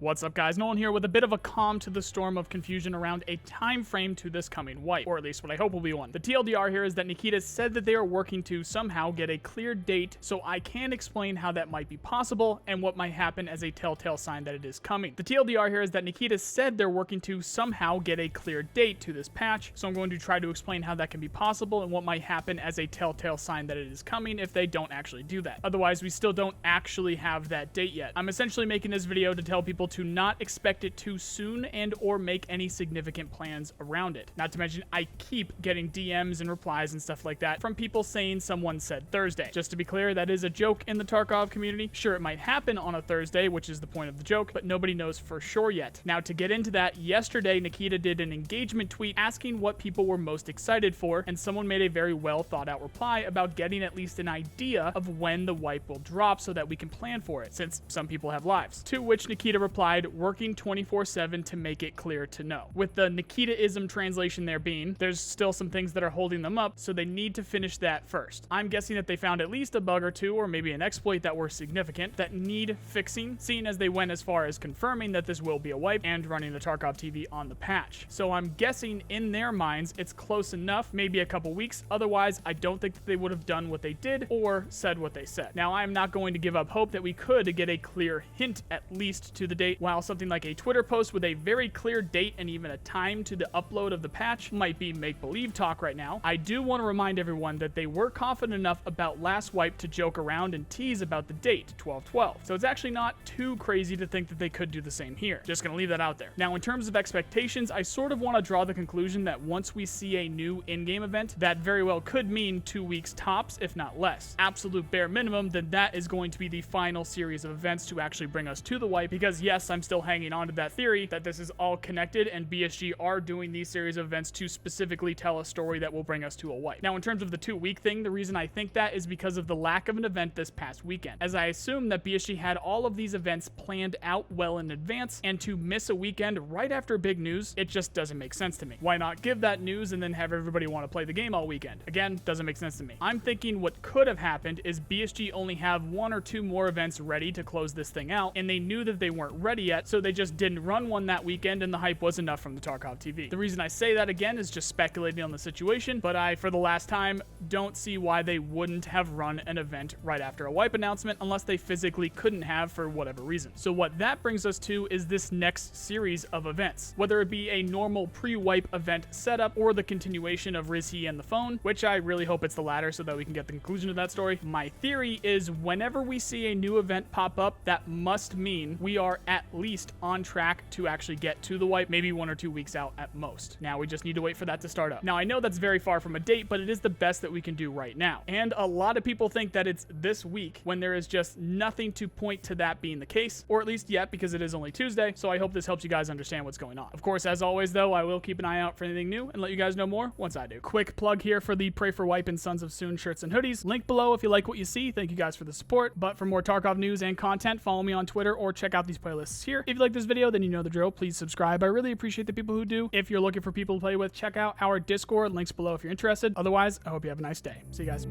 What's up, guys? Nolan here with a bit of a calm to the storm of confusion around a time frame to this coming wipe, or at least what I hope will be one. The TLDR here is that Nikita said that they are working to somehow get a clear date, so I can explain how that might be possible and what might happen as a telltale sign that it is coming. The TLDR here is that Nikita said they're working to somehow get a clear date to this patch, so I'm going to try to explain how that can be possible and what might happen as a telltale sign that it is coming if they don't actually do that. Otherwise, we still don't actually have that date yet. I'm essentially making this video to tell people to not expect it too soon and or make any significant plans around it. Not to mention, I keep getting DMs and replies and stuff like that from people saying someone said Thursday. Just to be clear, that is a joke in the Tarkov community. Sure, it might happen on a Thursday, which is the point of the joke, but nobody knows for sure yet. Now, to get into that, yesterday Nikita did an engagement tweet asking what people were most excited for, and someone made a very well thought out reply about getting at least an idea of when the wipe will drop so that we can plan for it, since some people have lives. To which Nikita replied, working 24/7 to make it clear to know. With the Nikita-ism translation there being, there's still some things that are holding them up, so they need to finish that first. I'm guessing that they found at least a bug or two, or maybe an exploit that were significant, that need fixing, seeing as they went as far as confirming that this will be a wipe and running the Tarkov TV on the patch. So I'm guessing in their minds it's close enough, maybe a couple weeks. Otherwise, I don't think that they would have done what they did or said what they said. Now, I'm not going to give up hope that we could get a clear hint at least to the date, while something like a Twitter post with a very clear date and even a time to the upload of the patch might be make-believe talk right now. I do want to remind everyone that they were confident enough about last wipe to joke around and tease about the date, 12/12. So it's actually not too crazy to think that they could do the same here. Just gonna leave that out there. Now, in terms of expectations, I sort of want to draw the conclusion that once we see a new in-game event, that very well could mean 2 weeks tops, if not less. Absolute bare minimum, then that is going to be the final series of events to actually bring us to the wipe, because yes, I'm still hanging on to that theory that this is all connected and BSG are doing these series of events to specifically tell a story that will bring us to a wipe. Now, in terms of the 2-week thing, the reason I think that is because of the lack of an event this past weekend, as I assume that BSG had all of these events planned out well in advance, and to miss a weekend right after big news, it just doesn't make sense to me. Why not give that news and then have everybody want to play the game all weekend? Again, doesn't make sense to me. I'm thinking what could have happened is BSG only have 1 or 2 more events ready to close this thing out, and they knew that they weren't ready yet, so they just didn't run one that weekend, and the hype was enough from the Tarkov TV. The reason I say that again is just speculating on the situation, but I, for the last time, don't see why they wouldn't have run an event right after a wipe announcement unless they physically couldn't have for whatever reason. So what that brings us to is this next series of events, whether it be a normal pre-wipe event setup or the continuation of Rizhi and the phone, which I really hope it's the latter so that we can get the conclusion of that story. My theory is whenever we see a new event pop up, that must mean we are at least on track to actually get to the wipe, maybe 1 or 2 weeks out at most. Now we just need to wait for that to start up. Now, I know that's very far from a date, but it is the best that we can do right now. And a lot of people think that it's this week when there is just nothing to point to that being the case, or at least yet, because it is only Tuesday. So I hope this helps you guys understand what's going on. Of course, as always though, I will keep an eye out for anything new and let you guys know more once I do. Quick plug here for the Pray for Wipe and Sons of Soon shirts and hoodies. Link below if you like what you see. Thank you guys for the support. But for more Tarkov news and content, follow me on Twitter or check out these playlists here. If you like this video, then you know the drill. Please subscribe. I really appreciate the people who do. If you're looking for people to play with, check out our Discord. Links below if you're interested. Otherwise, I hope you have a nice day. See you guys.